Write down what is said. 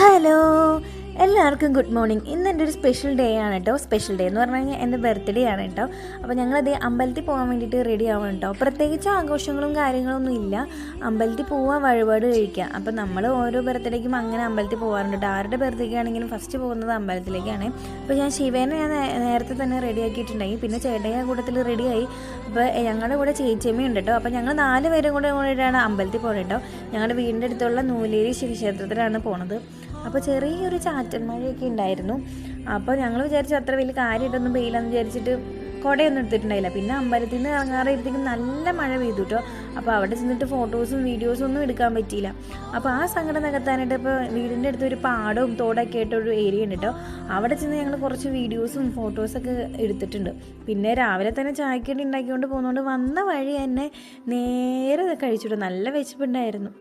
Hello എല്ലാവർക്കും good morning. ഇന്ന് എൻ്റെ ഒരു സ്പെഷ്യൽ ഡേ ആണ് കേട്ടോ. സ്പെഷ്യൽ ഡേ എന്ന് പറഞ്ഞു കഴിഞ്ഞാൽ എൻ്റെ ബർത്ത്ഡേ ആണ് കേട്ടോ. അപ്പോൾ ഞങ്ങളത് അമ്പലത്തിൽ പോകാൻ വേണ്ടിയിട്ട് റെഡി ആവണം കേട്ടോ. പ്രത്യേകിച്ച് ആഘോഷങ്ങളും കാര്യങ്ങളൊന്നും ഇല്ല. അമ്പലത്തിൽ പോവാൻ വഴിപാട് കഴിക്കുക. അപ്പോൾ നമ്മൾ ഓരോ ബർത്ത്ഡേക്കും അങ്ങനെ അമ്പലത്തിൽ പോകാറുണ്ട് കേട്ടോ. ആരുടെ ബർത്ത്ഡേക്ക് ആണെങ്കിലും ഫസ്റ്റ് പോകുന്നത് അമ്പലത്തിലേക്കാണ്. അപ്പോൾ ഞാൻ ശിവേനെ നേരത്തെ തന്നെ റെഡിയാക്കിയിട്ടുണ്ടായി. പിന്നെ ചേട്ടയ കൂട്ടത്തിൽ റെഡിയായി. അപ്പോൾ ഞങ്ങളുടെ കൂടെ ചേച്ചിയമ്മയുണ്ട് കേട്ടോ. അപ്പോൾ ഞങ്ങൾ 4 പേരും കൂടിയിട്ടാണ് അമ്പലത്തിൽ പോകുന്നത് കേട്ടോ. ഞങ്ങളുടെ വീടിൻ്റെ അടുത്തുള്ള നൂലേരി ശിവക്ഷേത്രത്തിലാണ് പോണത്. അപ്പോൾ ചെറിയൊരു ചാറ്റൽ മഴയൊക്കെ ഉണ്ടായിരുന്നു. അപ്പോൾ ഞങ്ങൾ വിചാരിച്ചു അത്ര വലിയ കാര്യമായിട്ടൊന്നും പെയ്യില്ലെന്ന് വിചാരിച്ചിട്ട് കുടയൊന്നും എടുത്തിട്ടുണ്ടായില്ല. പിന്നെ അമ്പലത്തിൽ നിന്ന് ഇറങ്ങാറായപ്പോഴത്തേക്കും നല്ല മഴ പെയ്തു കേട്ടോ. അപ്പോൾ അവിടെ ചെന്നിട്ട് ഫോട്ടോസും വീഡിയോസും ഒന്നും എടുക്കാൻ പറ്റിയില്ല. അപ്പോൾ ആ സങ്കടം നികത്താനായിട്ട് ഇപ്പോൾ വീടിൻ്റെ അടുത്ത് ഒരു പാടവും തോടൊക്കെ ആയിട്ടൊരു ഏരിയ ഉണ്ട് കേട്ടോ. അവിടെ ചെന്ന് ഞങ്ങൾ കുറച്ച് വീഡിയോസും ഫോട്ടോസൊക്കെ എടുത്തിട്ടുണ്ട്. പിന്നെ രാവിലെ തന്നെ ചായക്കടി ഉണ്ടാക്കിക്കൊണ്ട് പോകുന്നതുകൊണ്ട് വന്ന വഴി തന്നെ നേരെ കഴിച്ചിട്ടു. നല്ല വിശപ്പുണ്ടായിരുന്നു.